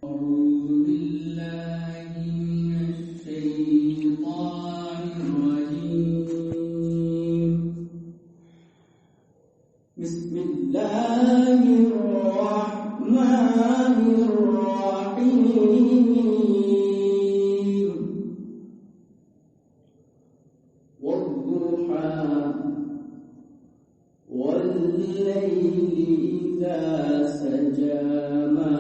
أعوذ بالله من الشيطان الرجيم. بسم الله الرحمن الرحيم. والضحى والليل إذا سجى ما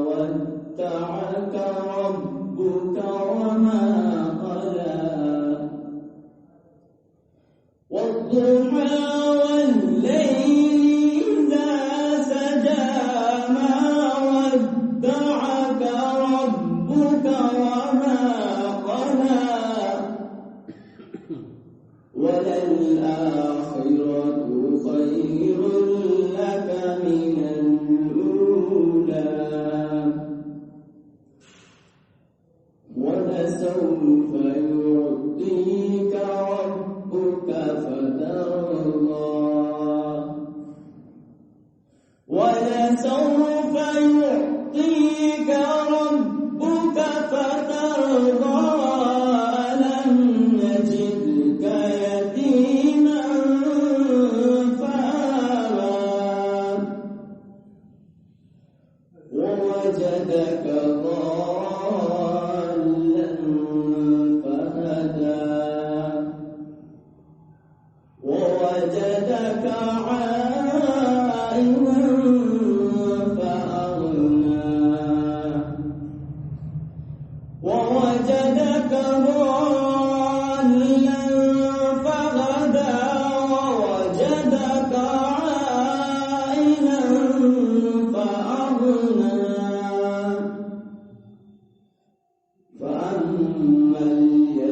ودعك ربك وما قلى. والضحى والليل إذا سجى ما ودعك ربك وما قلى. وللآخرة خير لك من الأولى. ولسوف يعطيك ربك فترضى. ولسوف يعطيك ربك فترضى. ألم يجدك يتيما فآوى. ووجدك ضالا فهدى. ووجدك عائلا فأغنى. ووجدك ضالا فهدى. ووجدك عائلا فأغنى. فأما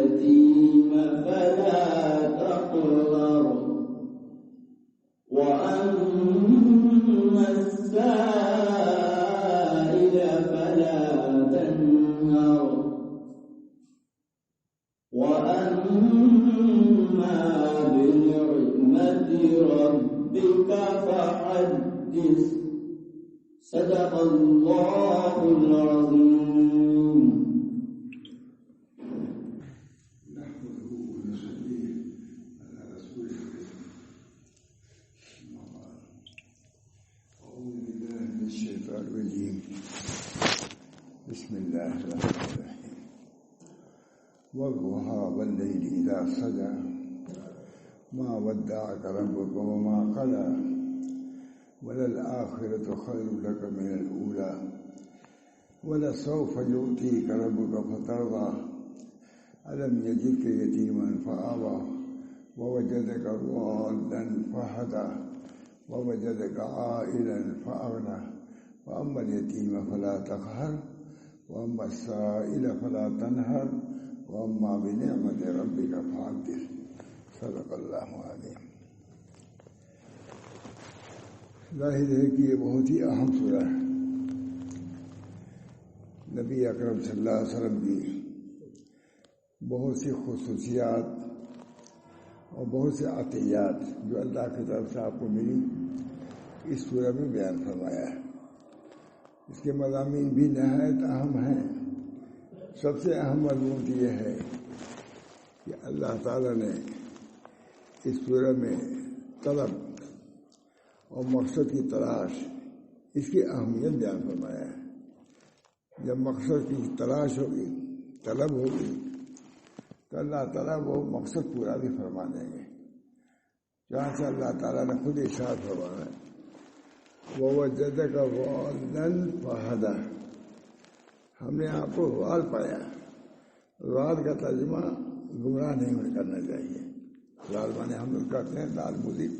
اليتيم فلا تقهر. وأما السائل فلا تنهر. وأما بنعمة ربك فحدث. صدق الله العظيم. نحمده ونصلي على رسوله الكريم. أعوذ بالله من الشيطان الرجيم. بسم الله الرحمن الرحيم. والضحى والليل إذا سجى ما ودعك ربك وما قلى. وللآخرة خير لك من الأولى. ولسوف يؤتيك ربك فترضى. ألم يجدك يتيما فآوى. ووجدك ضالا فهدى. ووجدك عائلا فأغنى. وأما اليتيم فلا تقهر. وأما السائل فلا تنهر. وأما بنعمة ربك فحدث. صدق اللہ العظیم. ظاہر ہے کہ یہ بہت ہی اہم سورہ ہے. نبی اکرم صلی اللہ علیہ وسلم کی بہت سی خصوصیات اور بہت سے عطیات جو اللہ کی طرف سے آپ کو ملی اس سورہ میں بیان فرمایا ہے. اس کے مضامین بھی نہایت اہم ہیں. سب سے اہم مضمون یہ ہے کہ اللہ تعالیٰ نے اس سورہ میں طلب اور مقصد کی تلاش اس کی اہمیت بیان فرمایا ہے. جب مقصد کی تلاش ہوگی، طلب ہوگی، تو اللہ تعالیٰ وہ مقصد پورا بھی فرما دیں گے. جہاں سے اللہ تعالیٰ نے خود ارشاد فرمایا ہے وَوَجَدَكَ ضَالًّا فَهَدَى. ہم نے آپ کو غال پایا. غال کا ترجمہ گمراہ نہیں کرنا چاہیے. غال مانے ہم لوگ کرتے ہیں دال مزید.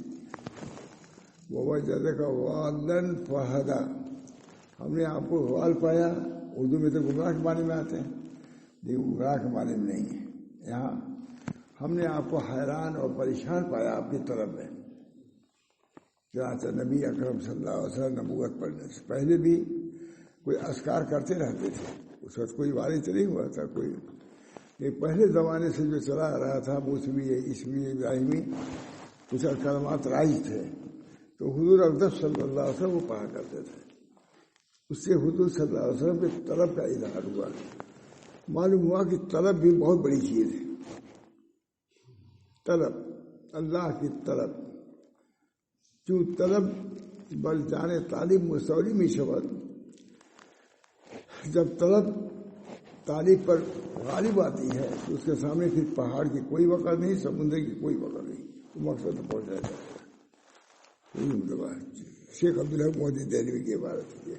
وَوَجَدَكَ ضَالًّا فَهَدَى. ہم نے آپ کو غال پایا. اردو میں تو گمراہ کے معنی میں آتے ہیں، لیکن گمراہ کے معنی میں نہیں ہے. یہاں ہم نے آپ کو حیران اور پریشان پایا آپ کی طرف میں. چنانچہ نبی اکرم صلی اللہ علیہ وسلم نبوت پڑھنے سے پہلے بھی کوئی اذکار کرتے رہتے تھے. اس وقت کوئی وارث نہیں ہوا تھا کوئی. یہ پہلے زمانے سے جو چلا آ رہا تھا موسمی عیسوی ابراہیمی کچھ کلمات رائج تھے، تو حضور اقدس صلی اللہ علیہ وسلم وہ پڑھا کرتے تھے. اس سے حضور صلی اللہ علیہ وسلم کے طلب کا اظہار ہوا. معلوم ہوا کہ طلب بھی بہت بڑی چیز ہے. طلب، اللہ کی طلب، جو طلب بل جانے طالب مستولی میں شبد. جب طلب طالب پر غالب آتی ہے تو اس کے سامنے پھر پہاڑ کی کوئی وقع نہیں، سمندر کی کوئی وقع نہیں، وہ مقصد تک پہنچ جائے گا. یہی مطلب ہے شیخ عبدالحق محدث دہلوی کی عبارت ہے.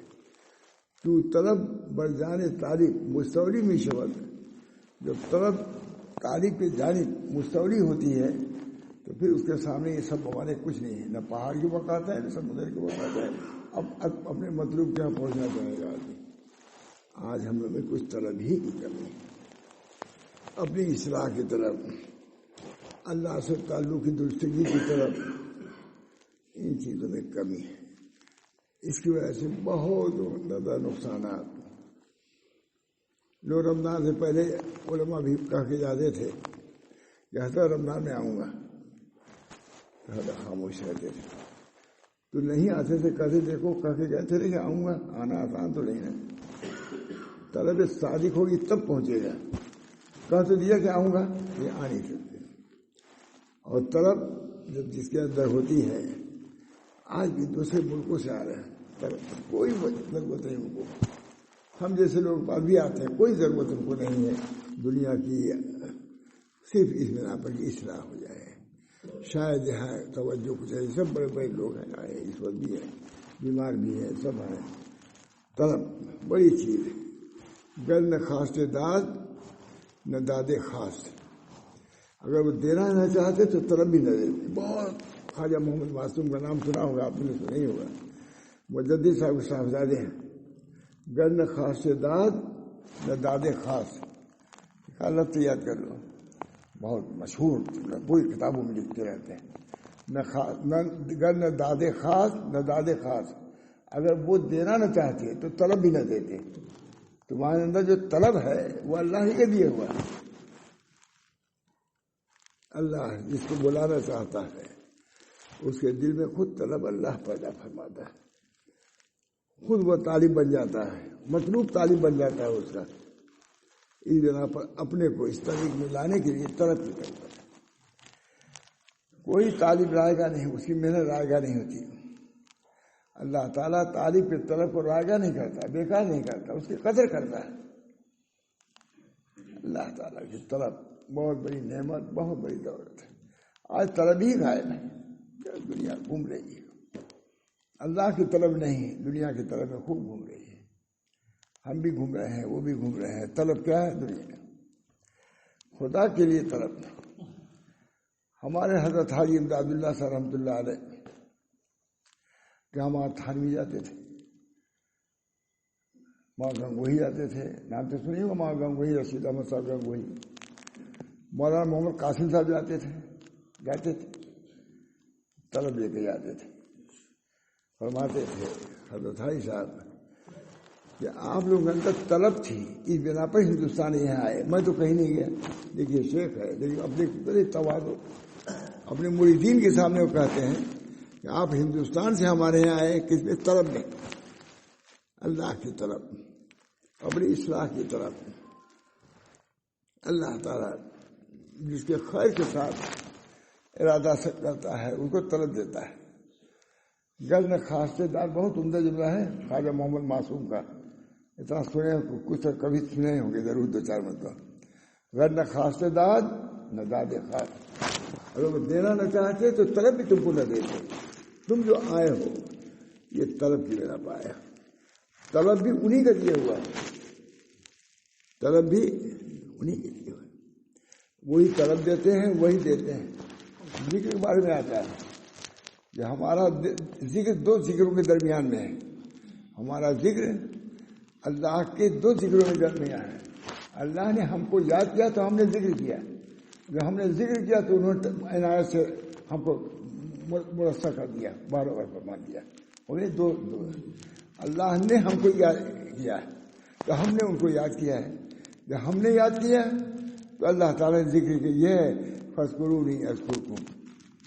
تو طلب بر جانے طالب مستولی میں شبد. جب طلب طالب کی جانب مستولی ہوتی ہے تو پھر اس کے سامنے یہ سب ہمارے کچھ نہیں ہے، نہ پہاڑ کی وقت ہے نہ سمندر کی وقت ہے. اب اپنے مطلوب کیا پہنچنا چاہے گا آدمی. آج ہم لوگ میں کچھ طلب ہی کی کمی، اپنی اصلاح کی طرف، اللہ سے تعلق کی درستگی کی طرف، ان چیزوں میں کمی ہے. اس کی وجہ سے بہت زیادہ نقصانات. لوگ رمضان سے پہلے علماء بھی کہہ کے جاتے تھے کہ حضرت رمضان میں آؤں گا، خاموش رہتے تھے. تو نہیں آتے تھے، کہتے دیکھو کہہ کے کہتے تھے کہ آؤں گا. آنا آسان تو نہیں ہے. طلب صادق ہوگی تب پہنچے گا. کہہ تو دیا کہ آؤں گا، یہ آ نہیں سکتے. اور طلب جب جس کے اندر ہوتی ہے، آج بھی دوسرے ملکوں سے آ رہے ہیں، طلب کوئی ضرورت نہیں ان کو. ہم جیسے لوگ ابھی آتے ہیں، کوئی ضرورت ان کو نہیں ہے دنیا کی، صرف اس بنا پر کہ اصلاح ہو جائے. شاید یہاں توجہ کچھ ہے. سب بڑے بڑے لوگ ہیں آئے، اس وقت بھی ہیں، بیمار بھی ہیں، سب ہیں. طلب بڑی چیز ہے. گر نہ خاص داد نہ داد خاص. اگر وہ دینا نہ چاہتے تو طلب بھی نہ دیتے. بہت خواجہ محمد معصوم کا نام سنا ہوگا آپ نے، سنا ہی ہوگا. مجدد صاحب کے صاحبزادے ہیں. گر نہ خاص داد نہ داد خاص. لفظ یاد کر لو، بہت مشہور، پوری کتابوں میں لکھتے رہتے ہیں. گر نہ داد خاص نہ داد خاص. اگر وہ دینا نہ چاہتے تو طلب بھی نہ دیتے. تمہارے اندر جو طلب ہے وہ اللہ ہی کے دیے ہوا ہے. اللہ جس کو بلانا چاہتا ہے اس کے دل میں خود طلب اللہ پیدا فرماتا ہے. خود وہ طالب بن جاتا ہے، مطلوب طالب بن جاتا ہے اس کا. اس بنا پر اپنے کو اس طریق میں لانے کے لیے طلب کی ضرورت ہے. کوئی طالب رائے گا نہیں، اس کی محنت رائے گا نہیں ہوتی. اللہ تعالیٰ طالب کے طلب کو رائے گا نہیں کرتا، بیکار نہیں کرتا، اس کی قدر کرتا ہے. اللہ تعالیٰ کی طلب بہت بڑی نعمت، بہت بڑی دولت ہے. آج طلب ہی غائب ہے، دنیا گھوم رہی ہے. اللہ کی طلب نہیں، دنیا کی طلب میں خوب گھوم رہی ہے. ہم بھی گھوم رہے ہیں، وہ بھی گھوم رہے ہیں. طلب کیا ہے دنیا؟ خدا کے لیے طلب. ہمارے حضرت حاجی امداد اللہ صاحب رحمۃ اللہ علیہ کہ ہم تھانوی جاتے تھے، ماں گنگوہی جاتے تھے. نام تو سنی ہوگا، ماں گنگوہی، رشید احمد صاحب گنگوہی. مولانا محمد قاسم صاحب جاتے تھے، طلب لے کے جاتے تھے. فرماتے تھے حضرت حاجی صاحب کہ آپ لوگوں کے اندر طلب تھی، اس بنا پر ہندوستان یہاں آئے. میں تو کہیں نہیں گیا. دیکھیے شیخ ہے، لیکن اپنے تواضع اپنے مریدین کے سامنے وہ کہتے ہیں کہ آپ ہندوستان سے ہمارے یہاں آئے، کس میں طلب نہیں، اللہ کی طلب، اپنی اصلاح کی طرف. اللہ تعالیٰ جس کے خیر کے ساتھ ارادہ سے کرتا ہے اس کو طلب دیتا ہے. گر نہ خاص داد بہت عمدہ جملہ ہے خواجہ محمد معصوم کا. اتنا سنے کچھ کبھی سنے ہوں گے ضرور، دو چار مرتبہ. گر نہ خاص داد نہ داد خاص. اگر وہ دینا نہ چاہتے تو طلب بھی تم کو نہ دیتے. تم جو آئے ہو یہ طلب کی بنا پایا. طلب بھی انہی کا دیا ہوا ہے، طلب بھی انہی کے لیے ہوا ہے. وہی طلب دیتے ہیں، وہی دیتے ہیں. ذکر کے بارے میں آتا ہے کہ ہمارا ذکر دو ذکروں کے درمیان میں ہے. ہمارا ذکر اللہ کے دو ذکروں کے درمیان ہے. اللہ نے ہم کو یاد کیا تو ہم نے ذکر کیا. جب ہم نے ذکر کیا تو انہوں نے عنایت سے ہم کو مرصع کر دیا، بار بار فرما دیا. اور یہ دو اللہ نے ہم کو یاد کیا تو ہم نے ان کو یاد کیا ہے. جب ہم نے یاد کیا تو اللہ تعالیٰ نے ذکر کیا یہ ہے فاذکرونی اذکرکم.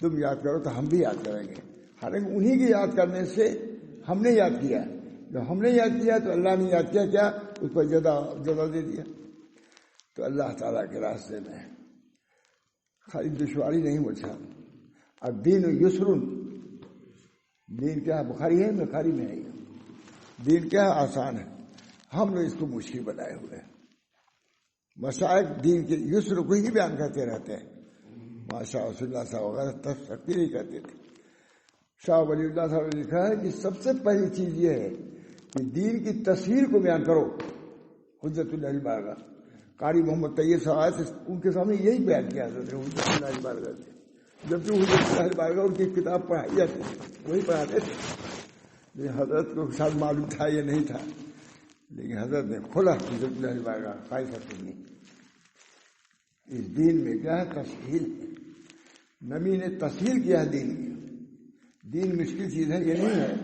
تم یاد کرو تو ہم بھی یاد کریں گے. حالانکہ انہی کے یاد کرنے سے ہم نے یاد کیا. جب ہم نے یاد کیا تو اللہ نے یاد کیا کیا اس پر جزا دے دیا. تو اللہ تعالیٰ کے راستے میں خالی دشواری نہیں مجھے. الدین یسر، دین کیا ہے؟ بخاری ہے، بخاری میں ہے. دین کیا ہے؟ آسان ہے. ہم نے اس کو مشکل بنائے ہوئے ہیں. مشائخ دین کے یسر کو ہی بیان کرتے رہتے ہیں. ماشاء اللہ صاحب وغیرہ تفسیر نہیں کرتے تھے. شاہ ولی اللہ صاحب نے لکھا ہے کہ سب سے پہلی چیز یہ ہے کہ دین کی تصویر کو بیان کرو. حجت اللہ بارگاہ قاری محمد طیب صاحب ان کے سامنے یہی بیان کیا حضرت حجت اللہ بارگاہ سے. جبکہ حجت اللہ بارگاہ ان کی کتاب پڑھائی جاتی تھی، وہی پڑھاتے تھے. لیکن حضرت کو شاید معلوم تھا یہ نہیں تھا، لیکن حضرت نے کھولا حجت اللہ بارگاہ قاری صاحب نے. اس دین میں کیا ہے؟ تسہیل. نبی نے تسہیل کیا ہے دین کی. دین مشکل چیز ہے یہ نہیں ہے،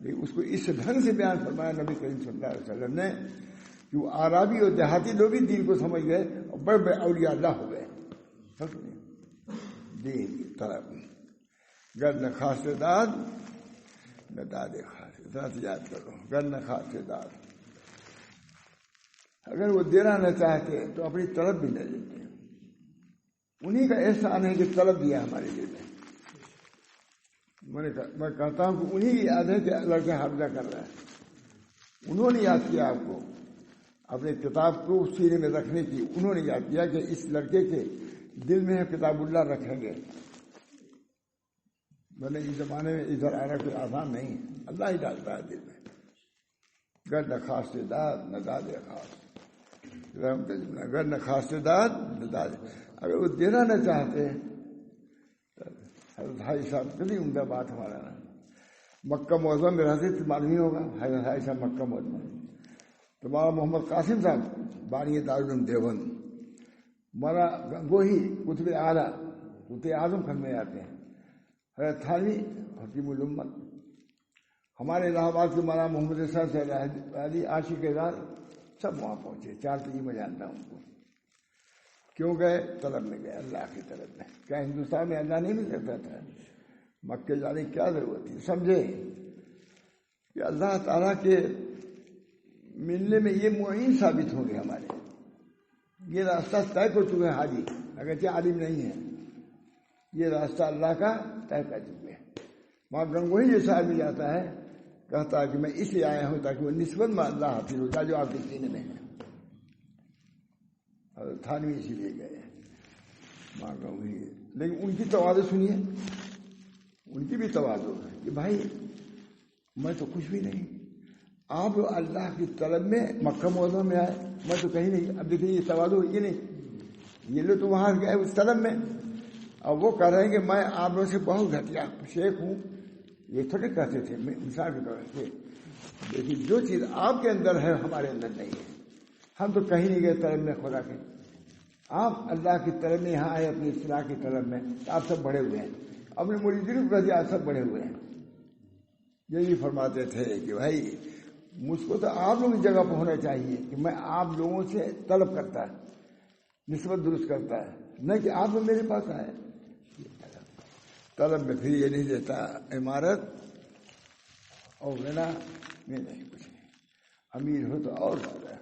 لیکن اس کو اس ڈھنگ سے بیان فرمایا نبی کریم صلی اللہ علیہ وسلم نے کہ وہ عربی اور دیہاتی لوگ بھی دین کو سمجھ گئے اور بڑے بڑے اولیاء اللہ ہو گئے. دین کی طرف گر نہ خاص داد نہ داد خاص داد. یاد کرو، گر نہ خاص داد. اگر وہ دینا نہ چاہتے تو اپنی طرف بھی نہ دیتے. انہیں کا احسان ہے کہ طلب دیا ہمارے لیے. میں کہتا ہوں کہ انہیں کی یاد ہے کہ لڑکا حافظہ کر رہا ہے. انہوں نے یاد کیا آپ کو اپنے کتاب کو سینے میں رکھنے کی. انہوں نے یاد کیا کہ اس لڑکے کے دل میں کتاب اللہ رکھیں گے. میں اس زمانے میں ادھر آنا کوئی آسان نہیں، اللہ ہی ڈالتا ہے دل میں. گر نہ خاص داد نہ داد خاص، گر نہ خاص داد نہ داد. اگر وہ دینا نہ چاہتے حضرت حاجی صاحب کبھی عمدہ بات ہمارا نا مکہ معظم میں رہتے تھے، معلوم ہی ہوگا. حضرت حاجی صاحب مکہ معظم. تو مولانا محمد قاسم صاحب بانی دارالعلوم دیوبند، مولانا گنگوہی قطب اعلیٰ قطب اعظم خان میں آتے ہیں. حضرت تھانوی حکیم الامت. ہمارے الہ آباد کے مولانا محمد صاحب سے علی عاشق دار سب وہاں پہنچے. 4 تین میں جانتا ہوں ان کو. کیوں گئے؟ طلب میں گئے، اللہ کی طلب میں. کیا ہندوستان میں اللہ نہیں مل سکتا تھا؟ مکے جانے کی کیا ضرورت تھی؟ سمجھے کہ اللہ تعالیٰ کے ملنے میں یہ معین ثابت ہوں گے. ہمارے یہ راستہ طے کر چکے ہیں حاجی، اگرچہ عالم نہیں ہے. یہ راستہ اللہ کا طے کر چکے ہیں. وہاں گنگوہی جیسا آدمی جاتا ہے، کہتا ہے کہ میں اس لیے آیا ہوں تاکہ وہ نسبت میں اللہ حاصل ہو جائے جو آپ کے سینے میں ہے. تھانوی اسی لیے گئے ماں گنگوہی. لیکن ان کی تواضع سنیے، ان کی بھی تواضع ہے کہ بھائی میں تو کچھ بھی نہیں، آپ اللہ کی طلب میں مکہ معظم میں آئے، میں تو کہیں نہیں. اب دیکھیے یہ تواضع یہ نہیں، یہ لوگ تو وہاں گئے اس طلب میں. اب وہ کہہ رہے ہیں کہ میں آپ لوگوں سے بہت گھٹیا شیخ ہوں. یہ تھوڑے کہتے تھے مثال کے طور سے. لیکن جو چیز آپ کے اندر ہے ہمارے اندر نہیں ہے. ہم تو کہیں نہیں گئے طلب میں خدا کے. آپ اللہ کی طلب میں یہاں آئے اپنی اصلاح کی طلب میں. آپ سب بڑے ہوئے ہیں، اپنے مریدین کو کہتے آپ سب بڑے ہوئے ہیں. یہی فرماتے تھے کہ بھائی مجھ کو تو آپ لوگوں کی جگہ پہ ہونا چاہیے کہ میں آپ لوگوں سے طلب کرتا ہے، نسبت درست کرتا ہے، نہ کہ آپ لوگ میرے پاس آئے. طلب میں پھر یہ نہیں دیتا عمارت اور غنا میں نہیں کچھ نہیں. امیر ہو تو اور زیادہ.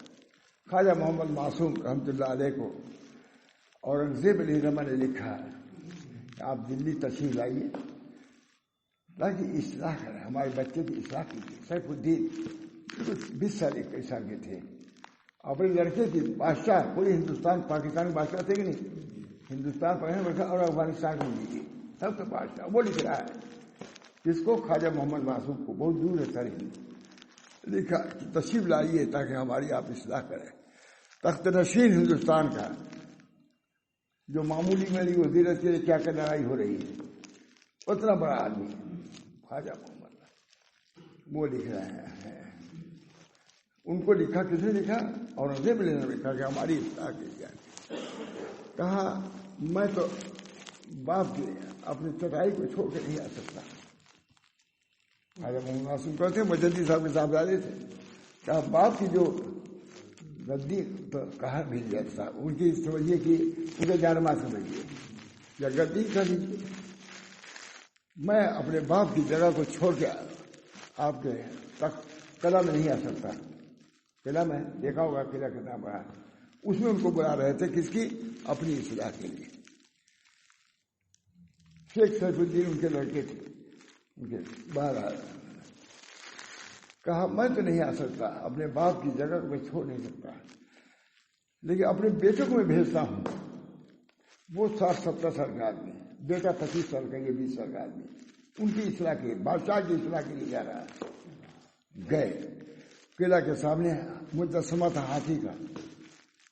خواجہ محمد معصوم رحمۃ اللہ علیہ کو اورنگزیب علیہ رحمٰ نے لکھا کہ آپ دلی تشریف لائیے تاکہ اصلاح کریں، ہمارے بچے کی اصلاح کیجیے. سیف الدین 20 سال کے تھے. اپنے لڑکے کی بادشاہ پورے ہندوستان پاکستان کے بادشاہ تھے کہ نہیں؟ ہندوستان پاکستان اور افغانستان کو ملی سب سے بادشاہ. وہ لکھ رہا ہے جس کو خواجہ محمد معصوم کو بہت دور ہے سر لکھا تشریف لائیے تاکہ ہماری آپ اصلاح کریں. تخت نشین ہندوستان کا جو معمولی میری وزیرت کے لیے کیا کیا لڑائی ہو رہی ہے، اتنا بڑا آدمی خواجہ محمد وہ لکھ رہے ہیں. ان کو لکھا، کس نے لکھا؟ اورنگزیب نے لکھا کہ ہماری اصلاح کی جائے. کہا میں تو باپ کے اپنی چٹائی کو چھوڑ کے نہیں آ سکتا. خواجہ محمد معصوم کہتے ہیں مجددی صاحب کے صاحبزادے تھے. کہا باپ کی جو گدی تو کہاں مل جاتا، ان کی سمجھیے کہ اسے جانما سمجھیے یا گدی کر لیجیے. میں اپنے باپ کی جگہ کو چھوڑ کے آپ کے تخت قلعہ میں نہیں آ سکتا. قلعہ میں دیکھا ہوگا قلعہ کتنا بڑا, اس میں ان کو بلا رہے تھے کس کی؟ اپنی اصلاح کے لیے. شیخ سیف الدین ان کے لڑکے تھے, ان کے باہر آ کہا میں تو نہیں آ سکتا, اپنے باپ کی جگہ کو میں چھوڑ نہیں سکتا, لیکن اپنے بیٹے کو میں بھیجتا ہوں. وہ 60-70 سال کا آدمی, بیٹا 25 سال کا, یہ 20 سال کا آدمی, ان کی اصلاح کے, بادشاہ کی اصلاح کے لیے جا رہا. گئے قلعہ کے سامنے مجسمہ تھا ہاتھی کا,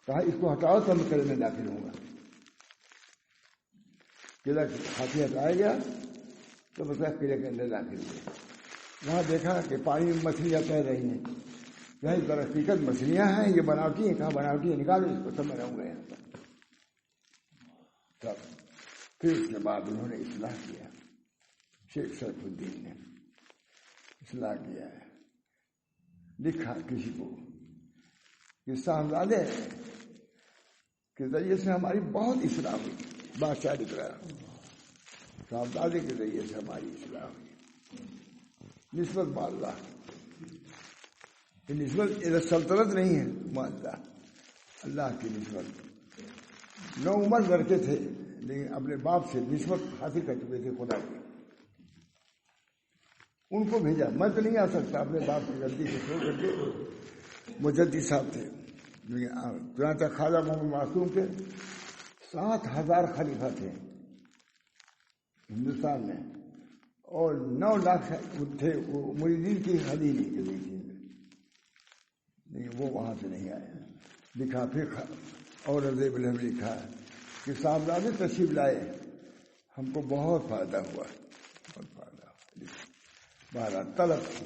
کہا اس کو ہٹاؤ تو میں قلعے میں داخل ہوں گا. قلعہ ہاتھی ہٹایا گیا تو مطلب قلعے کے اندر داخل ہوئے. وہاں دیکھا کہ پانی میں مچھلیاں تیر رہی ہیں. یہی در حقیقت مچھلیاں ہیں, یہ بناوٹی ہیں. کہاں بناوٹی ہے, نکالو اس کو, سب میں رہوں گا یہاں پر. تب پھر اس کے بعد انہوں نے اصلاح کیا, شیخ سیف الدین نے اصلاح کیا ہے. لکھا کسی کو کہ صاحبزادے کے ذریعے سے ہماری بہت اصلاح ہوئی. بادشاہ لکھ رہا, صاحبزادے کے ذریعے سے ہماری اصلاح ہوئی. نسبت باللہ, یہ نسبت سلطنت نہیں ہے, معاذ اللہ کی نسبت. 9 عمر لڑکے تھے لیکن اپنے باپ سے نسبت حاصل کر چکے تھے خدا کی. ان کو بھیجا. میں تو نہیں آ سکتا, اپنے باپ کی غلطی سے چھوڑ کر کے. مجدد صاحب تھے, چنانچہ خواجہ محمد معصوم کے 7,000 خلیفہ تھے ہندوستان میں, اور 9 لاکھ تھے وہ مریدین کی حویلی کے لیے, لیکن وہ وہاں سے نہیں آئے. لکھا پھر اورنگزیب نے لکھا کہ صاحبزادے تشریف لائے, ہم کو بہت فائدہ ہوا, بہت فائدہ ہوا. بارہ طلب تھی,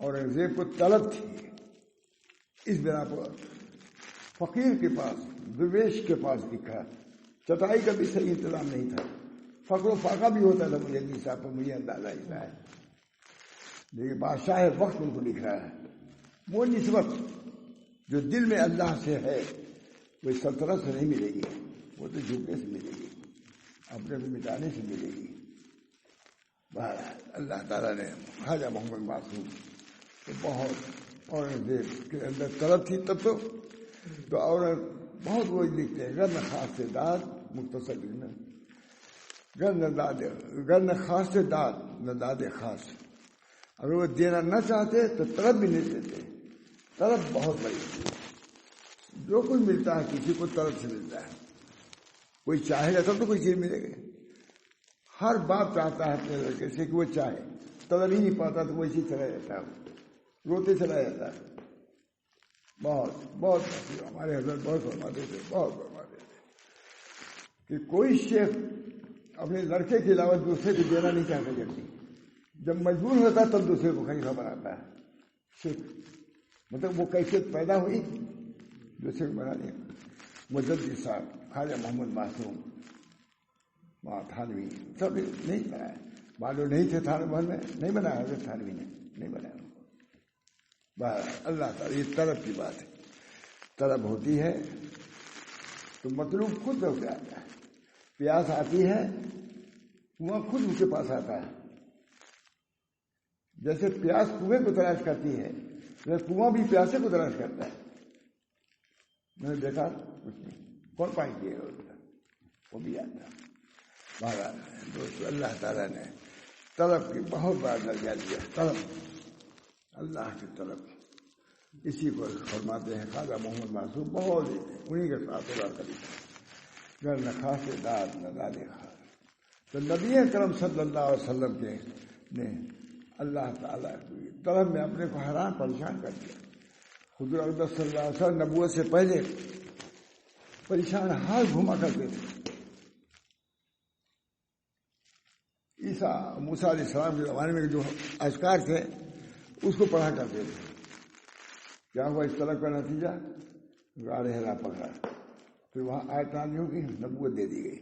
اورنگزیب کو طلب تھی. اس بنا پر فقیر کے پاس, درویش کے پاس لکھا. چٹائی کا بھی صحیح انتظام نہیں تھا, فقر و فاقہ بھی ہوتا تھا. مجھے نہیں صاحب, مجھے اندازہ ایسا ہے, لیکن بادشاہ وقت ان کو لکھ رہا ہے. وہ نسبت جو دل میں اللہ سے ہے وہ سلطنت سے نہیں ملے گی, وہ تو جھکنے سے ملے گی, اپنے کو مٹانے سے ملے گی. اللہ تعالیٰ نے خواجہ محمد معصوم تو بہت اورنگزیب کے اندر طلب تھی. تب تو اور بہت وہ لکھتے ہیں, گر خاص سے داد مختصر لکھنا, گر نہ خاص سے داد نہ داد خاص. اگر وہ دینا نہ چاہتے تو طلب بھی نہیں دیتے. طلب بہت بڑی ہے. جو کچھ ملتا ہے کسی کو طلب سے ملتا ہے. کوئی چاہے گا تب تو کوئی چیز ملے گی. ہر باپ چاہتا ہے اپنے لڑکے سے کہ وہ چاہے, طلب ہی نہیں پاتا تو وہ اسی چلا جاتا ہے, روتے چلا جاتا ہے. بہت بہت ہمارے حضرت بہت فرماتے تھے, بہت فرماتے تھے کہ کوئی شیخ اپنے لڑکے کے علاوہ دوسرے کو دینا نہیں چاہتا. جب مجبور ہوتا ہے تب دوسرے کو خلیفہ بناتا ہے. شیخ مطلب وہ کیفیت پیدا ہوئی دوسرے کو بنانے. مجدد صاحب, خواجہ محمد معصوم, تھانوی, سب نہیں بنایا. معلوم نہیں تھے تھانوی میں, نہیں بنایا حضرت تھانوی نے, نہیں بنایا. اللہ تعالیٰ یہ طلب کی بات ہے. طلب ہوتی ہے تو مطلوب خود ہو کے آتا ہے. پیاس آتی ہے کنواں خود اس کے پاس آتا ہے. جیسے پیاس کنویں کو تلاش کرتی ہے ویسے کنواں بھی پیاسے کو تلاش کرتا ہے. میں نے دیکھا کچھ نہیں, کون پانی پیے گا, وہ بھی آتا. بہرحال دوستو, اللہ تعالیٰ نے طلب کی بہت بڑا درجہ دیا. طلب, اللہ کی طلب, اسی کو فرماتے ہیں خواجہ محمد معصوم. بہت انہیں کے ساتھ اللہ کری گر نہ خاص داد نہ داد خاص. تو نبی کرم صلی اللہ علیہ وسلم کے نے اللہ تعالیٰ کی طلب میں اپنے کو حیران پریشان کر دیا. حضور اقدس صلی اللہ علیہ وسلم نبوت سے پہلے پریشان حال گھوما کرتے تھے. موسیٰ علیہ السلام کے زمانے میں جو اذکار تھے اس کو پڑھا کرتے تھے. کیا ہوا اس طلب کا نتیجہ؟ غار حرا پکڑا, پھر وہاں آیت نازل ہوگی, نبوت دے دی گئی.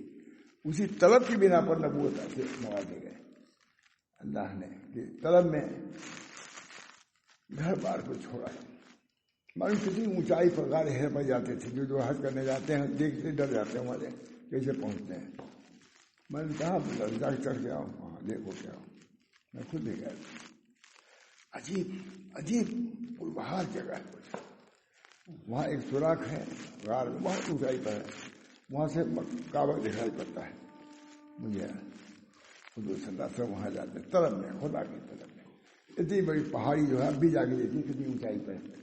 اسی طلب کی بنا پر نبوت سے نوازے گئے اللہ نے. کہ طلب میں گھر بار کو چھوڑا. معلوم کتنی اونچائی پر غار حرا پر جاتے تھے. جو حج کرنے جاتے ہیں دیکھتے ڈر جاتے ہیں ہمارے کیسے پہنچتے ہیں. میں نے کہا جا کے چڑھ کے آؤ, وہاں دیکھو کیا ہو. میں خود بھی گیا. عجیب پربہار جگہ ہے. وہاں ایک سوراخ ہے غار میں، بہت اونچائی پر ہے، وہاں سے کعبہ دکھائی پڑتا ہے مجھے. حضور صلی اللہ علیہ وسلم وہاں جاتے ہیں طلب میں، خدا کی طلب میں. اتنی بڑی پہاڑی جو ہے اب بھی جا کے دیکھیے کتنی اونچائی پر ہے.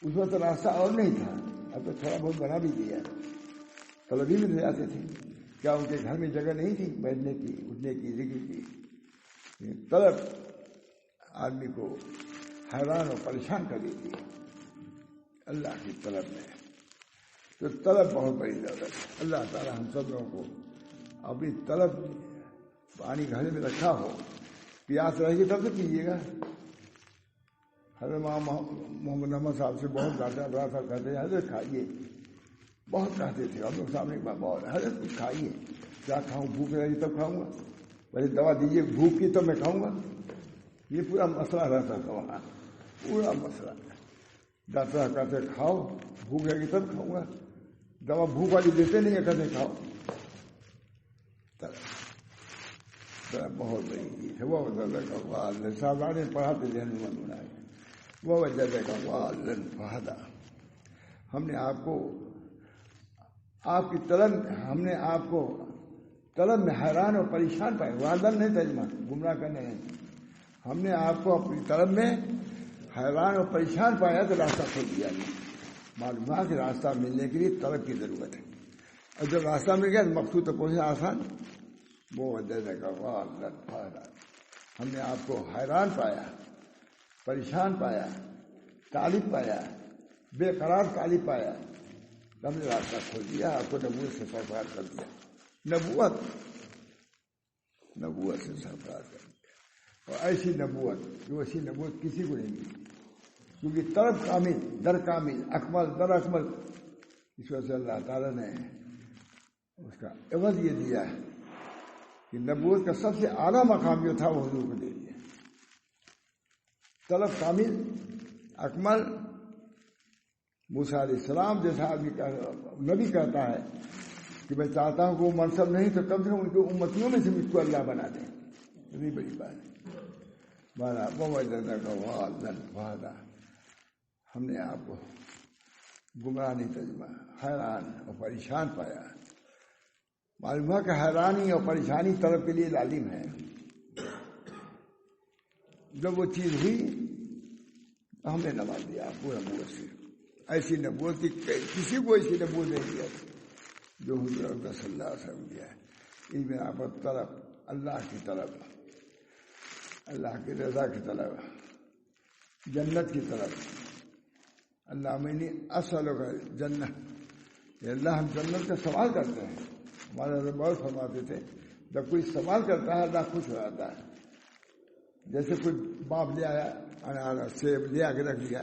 اس وقت راستہ اور نہیں تھا، اب تو تھوڑا بہت بنا بھی دیا. طلبی میں جاتے تھے، کیا ان کے گھر میں جگہ نہیں تھی بیٹھنے کی، اٹھنے کی، ذکر کی. طلب آدمی کو حیران اور پریشان کر دیتی ہے اللہ کی طلب میں. تو طلب بہت بڑی دولت ہے. اللہ تعالیٰ ہم سب لوگوں کو اپنی طلب، پانی گھڑے میں رکھا ہو، پیاس رہے گی تب تو پیجیے گا. حضرت محمد احمد صاحب سے بہت ڈانٹا بڑا تھا، کہتے ہیں حضرت کھائیے، بہت کہتے تھے. ہم لوگ سامنے ایک بار بہت حضرت کچھ کھائیے. کیا کھاؤں؟ بھوک رہے گی تب کھاؤں گا. پہلے دوا دیجیے بھوک کی تب میں کھاؤں گا. یہ پورا مسئلہ رہتا تھا وہاں، پورا مسئلہ. ڈاکٹر کہتے کھاؤ، بھوک رہے گی تب کھاؤں گا. دوا بھوک والی دیتے نہیں ہے، کہتے کھاؤ. بہت بڑی چیز ہے. وہ صاحب نے پڑھاتے تھے ہنومان بنائے وہ وجہ کا والن فہدا. ہم نے آپ کو آپ کی طلب، ہم نے آپ کو طلب میں حیران اور پریشان پائے. والن نہیں ترجمہ گمراہ کرنے ہیں. ہم نے آپ کو اپنی طلب میں حیران اور پریشان پایا تو راستہ کھول دیا. معلوم ہے کہ راستہ ملنے کے لیے طلب کی ضرورت ہے، اور جب راستہ مل گیا تو مقصود تک پہنچنا آسان. وہ وجہ کا والن فہدا. ہم نے آپ کو حیران پایا، پریشان پایا، طالب پایا، بے قرار طالب پایا. ہم نے راستہ کھول دیا، آپ کو نبوت سے سرفراز کر دیا. نبوت سے سرفراز کر دیا. اور ایسی نبوت جو ایسی نبوت کسی کو نہیں ملی، کیونکہ طلب کامل در کامل اکمل در اکمل. اس وجہ سے اللہ تعالیٰ نے اس کا عوض یہ دیا ہے کہ نبوت کا سب سے اعلیٰ مقام جو تھا وہ حضور کو دے دیا. طلب کامل اکمل. موسیٰ علیہ السلام جیسا آدمی نبی کہتا ہے کہ میں چاہتا ہوں کہ وہ منصب نہیں تو کم سے کم ان کی امتیوں میں سے مجھ کو اللہ بنا دیں. اتنی بڑی بات ہے. ہم نے آپ کو گمراہ نہیں ترجمہ حیران اور پریشان پایا. معلوم ہے کہ حیرانی اور پریشانی طلب کے لیے لازم ہے. جب وہ چیز ہوئی ہم نے نواز دیا آپ کو نبوت سے. ایسی نبوت کی کسی کو ایسی نبوت نہیں دیا جو حضور صلی اللہ علیہ وسلم کیا ہے. اس میں آپ طلب، اللہ کی طلب، اللہ کی رضا کی طلب، جنت کی طلب. اللہ میں نے اصل جنت، اللہ ہم جنت کا سوال کرتے ہیں. ہمارے حضرت بہت فرماتے تھے جب کوئی سوال کرتا ہے اللہ خوش ہو جاتا ہے. جیسے کوئی باپ لے آیا انار سیب لے آ کے رکھ دیا،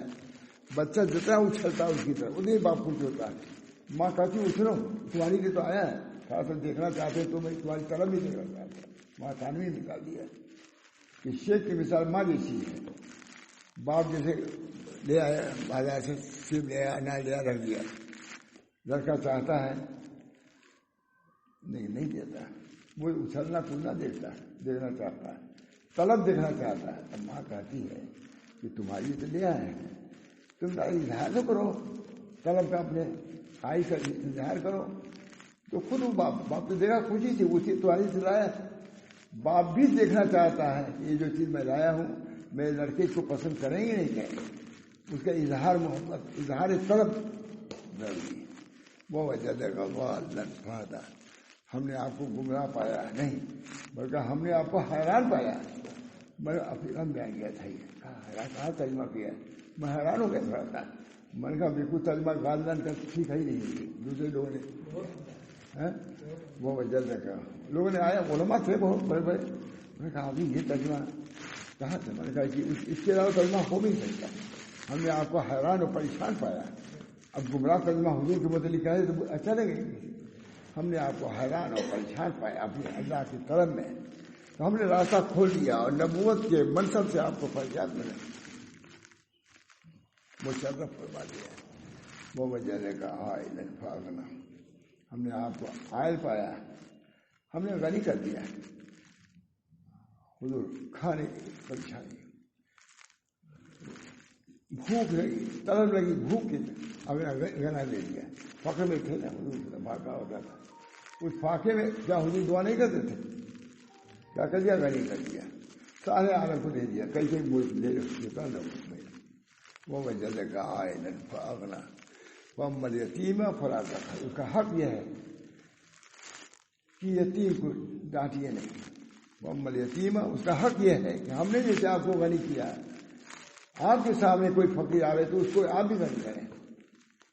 بچہ جتنا اچھلتا ہے اس کی طرف اتنی باپ خوش ہوتا ہے. ماں کہتی اچھلو تمہاری لیے تو آیا ہے، تھوڑا سا دیکھنا چاہتے تو میں تمہاری طلب بھی دیکھنا چاہتا ہوں. ماں تھانوی نکال دیا کہ شیخ کی مثال ماں جیسی ہے. باپ جیسے لے آیا بازار سے سیب لے آیا انار لے آیا رکھ دیا، لڑکا چاہتا ہے نہیں دیتا، وہ اچھلنا کودنا دیکھتا ہے، دیکھنا چاہتا ہے، طلب دیکھنا چاہتا ہے. اب ماں کہتی ہے کہ تمہاری تو لے آئے ہیں، تم اظہار تو کرو طلب کا، اپنے خواہش کا اظہار کرو. تو خود وہ باپ تو دیکھا خوشی تھی، وہ چیز تمہاری سے لایا. باپ بھی دیکھنا چاہتا ہے کہ یہ جو چیز میں لایا ہوں میرے لڑکے اس کو پسند کریں گے نہیں کریں گے. اس کا اظہار محبت، اظہار طلب ضروری. وہ وجہ کا والن فہدا. ہم نے آپ کو گمراہ پایا نہیں بلکہ ہم نے آپ کو حیران پایا. میں افریقہ میں آ گیا تھا، یہ کہاں ترجمہ کیا، میں حیران ہو گیا تھوڑا سا. میں نے کہا بالکل ترجمہ والن کا ٹھیک ہے ہی نہیں. دوسرے لوگوں نے وہ وجہ کا لوگوں نے آیا، علماء تھے بہت بڑے بڑے، میں نے کہا ابھی یہ ترجمہ کہاں سے؟ میں نے کہا کہ اس کے علاوہ ترجمہ ہو بھی نہیں سکتا. ہم نے آپ کو حیران اور پریشان پایا. اب گمراہ ترجمہ حضور کے متعلق کہے تو اچھا لگے گا. ہم نے آپ کو حیران اور پریشان پایا اپنے اللہ کی طلب میں، تو ہم نے راستہ کھول دیا اور نبوت کے منصب سے آپ کو فیضیات ملے، مشرف فرما دیا. وہ وجہ کا عائل فاغنا. ہم نے آپ کو عائل پایا، ہم نے غنی کر دیا. حضور کھانے کی پریشانی، بھوک لگی، طلب لگی، بھوک کی اگر گنا لے لیا، فقر میں تھے نا حضور بھاگا ہوتا تھا، اس فاقے میں کیا حضور دعا نہیں کرتے تھے؟ کیا کر دیا؟ غنی کر دیا، سارے عالم کو دے دیا، کئی کئی ملک لے رکھا نا اس میں. وہ وجہ کا آئے نہ مل یتیم فلا تقہر، اس کا حق یہ ہے کہ یتیم کو ڈانٹیے نہیں. محمد یتیم، اس کا حق یہ ہے کہ ہم نے جیسے آپ کو غنی کیا ہے، آپ کے سامنے کوئی فقیر آئے تو اس کو آپ بھی غنی کریں.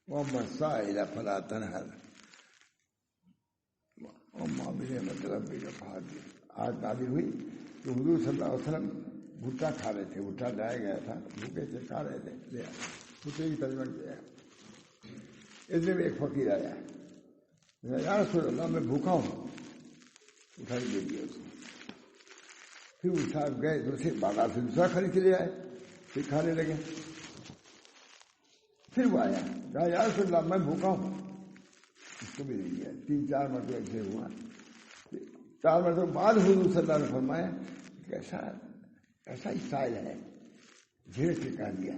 محمد سائل فلا تنہر مطلب آج تعبیر ہوئی کہ حضور صلی اللہ علیہ وسلم بھٹا کھا رہے تھے، بھٹا لایا گیا تھا، بھوکے سے کھا رہے تھے، بھٹے کی ترجمہ کیا. اتنے میں ایک فقیر آیا، یا رسول اللہ میں بھوکا ہوں، اٹھائی دے دیا اس نے. پھر وہ صاحب گئے دوسرے بازار سے دوسرا خرید کے لے آئے، پھر کھانے لگے. پھر وہ آیا، کہا یا رسول اللہ میں بھوکا ہوں، اس کو بھی دے دیا. 3-4 مرتبہ ایسے ہوا. 4 مرتبہ بعد حضور صلی اللہ نے فرمایا ایسا ہی سائل ہے، جھیڑ کے کہہ دیا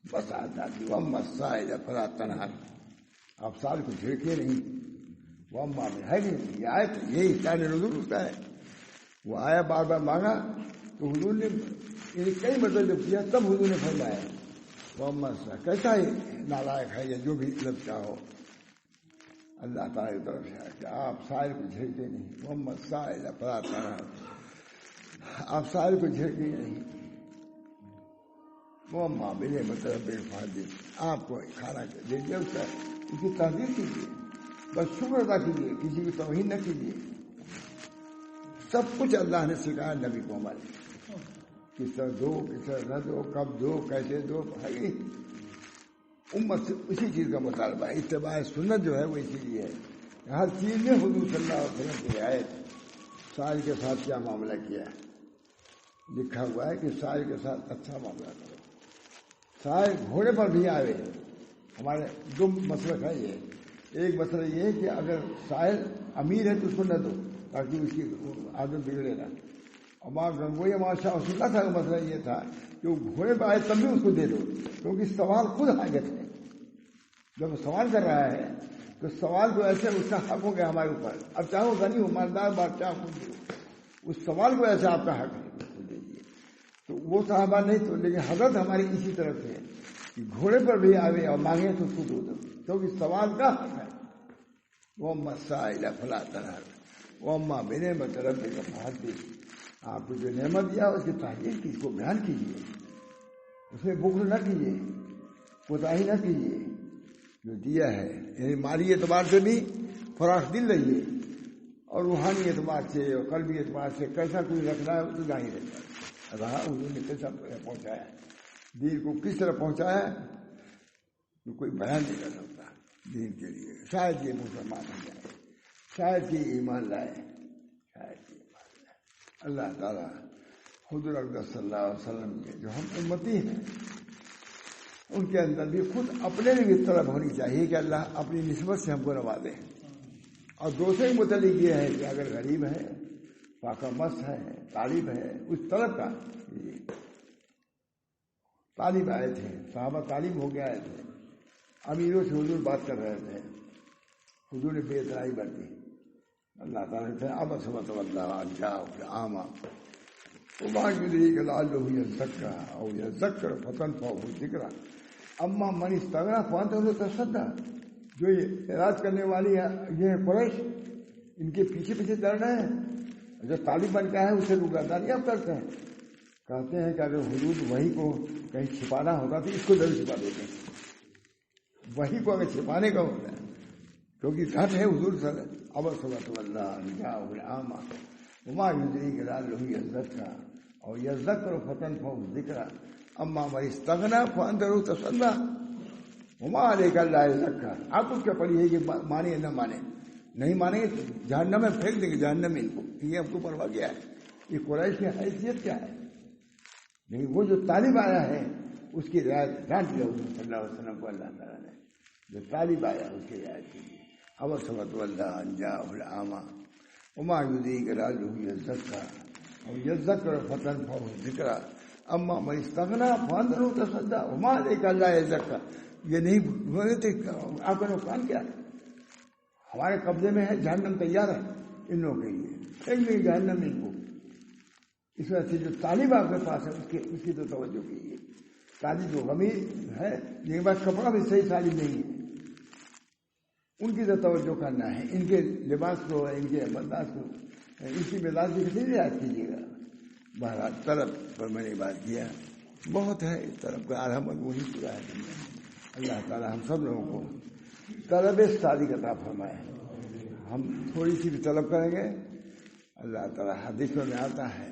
بس آتی وہ سائل فلا تنہر، آپ سال کو جھڑکے نہیں. وہ اماں میں ہے نہیں، یہ آئے تو یہی شان نزول ہوتا ہے. وہ آیا بار بار مانگا تو حضور نے کئی مرتبہ جب کیا تب حضور نے فرمایا وہ اماں کیسا ہی نالائق ہے یا جو بھی لفظ چاہو اللہ تعالیٰ کی طرف سے ہے کہ آپ سائل کو جھڑکے نہیں. محمد سائل فلا تنہر، آپ سائل کو جھڑکے نہیں. وہ ماں میرے مطلب آپ کو کھانا دے دیا، اس کی تعریف کیجیے، بس شکر ادا کیجیے، کسی کی توہین نہ کیجیے. سب کچھ اللہ نے سکھایا نبی کو ہمارے، کس طرح دو، کس طرح نہ دو، کب دو، کیسے دو. امت سے اسی چیز کا مطالبہ ہے. اتباع سنت جو ہے وہ اسی لیے ہے. ہر چیز میں حضور صلی اللہ علیہ وسلم کی رعایت. سائل کے ساتھ کیا معاملہ کیا ہے؟ لکھا ہوا ہے کہ سائل کے ساتھ اچھا معاملہ کرو. سائل گھوڑے پر بھی آئے. ہمارے 2 مسلک ہے یہ. ایک مسئلہ یہ ہے کہ اگر سائل امیر ہے تو اس کو نہ دو تاکہ اس کی عادت بگڑے نہ. اور گنگوئی ماشاء اللہ کا مسئلہ یہ تھا کہ وہ گھوڑے پہ آئے تب بھی اس کو دے دو، کیونکہ سوال خود حاجت ہے. جب وہ سوال کر رہا ہے تو سوال کو ایسے اس کا حق ہو گیا ہمارے اوپر. اب چاہو غنی ہو، مالدار، بادشاہ خود دو، اس سوال کو ایسے آپ کا حق ہے اس کو دے دیجیے. تو وہ صحابہ نہیں تو، لیکن حضرت ہماری اسی طرف سے کہ گھوڑے پر بھی آوے اور مانگے تو اس کو دو، کیونکہ سوال کا حق ہے. وہ مسائل فلا تنہر وہ اماں میرے مطلب فحدث، آپ کو جو نعمت دیا اس کی تعریف کی، اس کو بیان کیجیے، اس میں بخل نہ کیجیے، کوتاہی نہ کیجیے. جو دیا ہے یعنی مالی اعتبار سے بھی فراخ دل رہیے، اور روحانی اعتبار سے اور قلبی اعتبار سے کیسا کوئی رکھنا ہے تو ظاہر ہے رہا. انہوں نے کیسا پہنچایا، دین کو کس طرح پہنچایا تو کوئی بیان نہیں کر سکتا. دین کے لیے شاید یہ مسلمان ہو جائے، شاید یہ ایمان لائے، شاید یہ ایمان لائے. اللہ تعالیٰ حضور اقدس صلی اللہ علیہ وسلم کے جو ہم امتی ہیں ان کے اندر بھی خود اپنے لیے بھی طلب ہونی چاہیے کہ اللہ اپنی نسبت سے ہم کو نوازے. اور دوسرے متعلق یہ ہے کہ اگر غریب ہے، پاکہ مست ہے، طالب ہے، اس طلب کا. طالب آئے تھے، صحابہ طالب ہو کے آئے تھے، امیروں سے حضور بات کر رہے تھے، حضور نے بے اطلاعی برتی. اللہ تعالیٰ نے اب سمت اللہ جاؤ عامہ وما يدريك لعله يزكى او يذكر فتنفعه الذكرى اما من استغنى فانت له تصدى. جو یہ اعراض کرنے والی ہے یہ قریش، ان کے پیچھے پیچھے دوڑنا ہے. جو طالب بن کا ہے اسے روگردانی اب کرتے ہیں. کہتے ہیں کہ اگر حضور وہی کو کہیں چھپانا ہوتا تو اس کو ضرور چھپا دیتے ہیں. وہی کو اگر چھپانے کا ہوتا ہے کیونکہ گھٹ ہے حضور صلی اللہ علیہ وسلم. اب صلی اللہ علیہ عامہ وما يدريك لعله يزكى او يذكر فتنفعه الذكرى اما من استغنى فانت له تصدى وما عليك الا يزكى. آپ کو کیا پڑی ہے کہ مانے نہ مانے؟ نہیں مانیں گے جہنم میں پھینک دیں گے، جہنم میں. ان کو یہ ہم کو پرواہ کیا ہے؟ یہ قریش کی حیثیت کیا ہے؟ نہیں، وہ جو طالب آیا ہے اس کی رعایت ڈانٹ دیا حضور صلی اللہ علیہ وسلم کو اللہ تعالیٰ نے. جو طالب آیا اس کی رعایت کی. اب سمت اللہ جاء العامہ وما يدريك لعله يزكى او يذكر فتنفعه الذكرى اما من استغنا فانظروا تصدق وما عليك الا يزكى. یہ نہیں بولے تھے آپ کا نقصان کیا؟ ہمارے قبضے میں ہے، جہنم تیار ہے ان لوگوں کے لیے، ایک نہیں جہنم ان کو. اس وجہ سے جو تعلیم آپ کے پاس ہے اس کی تو توجہ کیجیے. تعلیم جو غمی ہے لیکن بس کپڑا بھی صحیح تعلیم نہیں ہے، ان کی تو توجہ کرنا ہے. ان کے لباس کو، ان کے برداشت کو، ان کی مزاج کی کسی رعایت کیجیے گا. بہرحال طلب پر میں نے بات کیا بہت ہے، اس طلب کا آدھا مضمون ہی پورا ہے. اللہ تعالیٰ ہم سب لوگوں کو طلب صادق عطا فرمائے. ہم تھوڑی سی بھی طلب کریں گے، اللہ تعالیٰ حدیثوں میں آتا ہے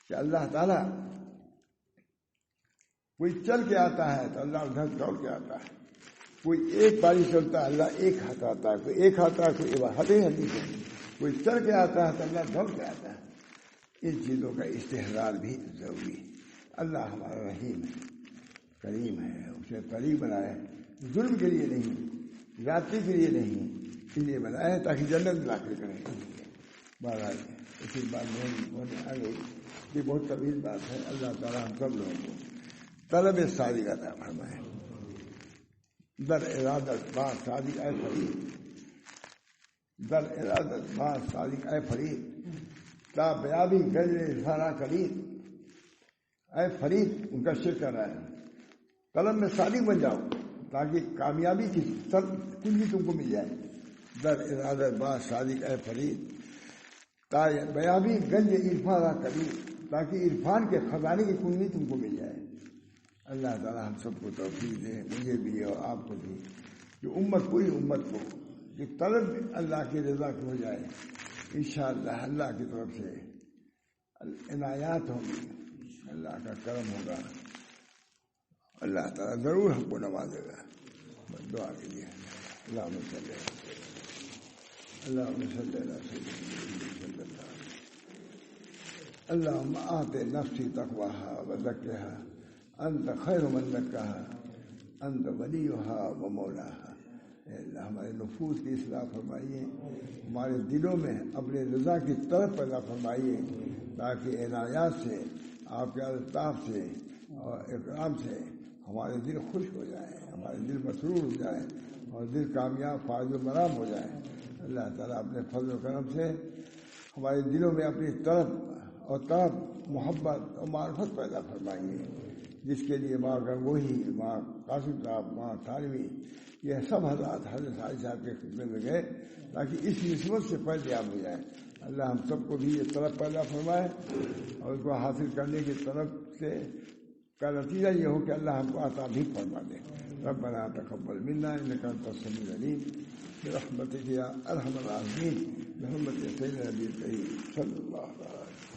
کہ اللہ تعالیٰ کوئی چل کے آتا ہے تو اللہ ادھر دوڑ کے آتا ہے، کوئی ایک باری چلتا ہے اللہ ایک ہاتھ آتا ہے، کوئی ایک ہاتھ آتا ہے، کوئی ہاتھیں حدیث ہے، کوئی چل کے آتا ہے تو اللہ دوڑ کے آتا ہے. ان چیزوں کا استحضار بھی ضروری ہے. اللہ ہمارا رحیم ہے، کریم ہے، اس نے قریب بنایا ہے، ظلم کے لیے نہیں، زیادتی کے لیے نہیں، اس لیے بنایا ہے تاکہ جنت میں داخل کریں. بہرحال اسی بات میں آ گئی یہ بہت طویل بات ہے. اللہ تعالیٰ ہم سب لوگوں کو طلب صادق عطا فرمائے. در ارادت با صادق اے فرید، در ارادت با صادق اے فرید، تا بیابی گل سارا کرید. اے فرید ان کا شکر کر رہا ہے، طلب میں صادق بن جاؤ تاکہ کامیابی کی کنجی تم کو مل جائے. در ارادت با صادق اے فرید، تا بیابی گنج عرفان را کرید، تاکہ عرفان کے خزانے کی کنجی تم کو مل جائے. اللہ تعالیٰ ہم سب کو توفیق دے، مجھے بھی اور آپ کو بھی، کہ امت پوری امت کو کہ طلب اللہ کی رضا کی ہو جائے. انشاءاللہ اللہ کی طرف سے عنایات ہوں گی، اللہ کا کرم ہوگا، اللہ تعالیٰ ضرور ہم کو نوازے گا. دعا کیجیے. اللہم صلی اللہم صلی اللہ صلی اللہ اللہم آت نفسی تقواہا وزکہا انت خیر من زکاہا انت ولیہا و مولاہا. اے اللہ ہمارے نفوس کی اصلاح فرمائیے، ہمارے دلوں میں اپنے رضا کی طرف پیدا فرمائیے تاکہ عنایات سے، آپ کے الطاف سے اور اکرام سے ہمارے دل خوش ہو جائیں، ہمارے دل مسرور ہو جائیں اور دل کامیاب فائز و مرام ہو جائیں. اللہ تعالیٰ اپنے فضل و کرم سے ہمارے دلوں میں اپنی طرف محبت اور معرفت پیدا فرمائیے، جس کے لیے ماں گنگوہی، ماں قاسم صاحب، ماں تھانوی، یہ سب حضرات حضرت سائی صاحب کے خدمت میں گئے تاکہ اس نسبت سے فیضیاب ہو جائے. اللہ ہم سب کو بھی یہ طلب پیدا فرمائے اور اس کو حاصل کرنے کی طرف سے کا نتیجہ یہ ہو کہ اللہ ہم کو عطا بھی فرما دے. ربنا تقبل منا انك انت السميع العليم برحمتك يا ارحم الراحمين بحرمة سيدنا النبي الكريم صلى الله عليه وسلم.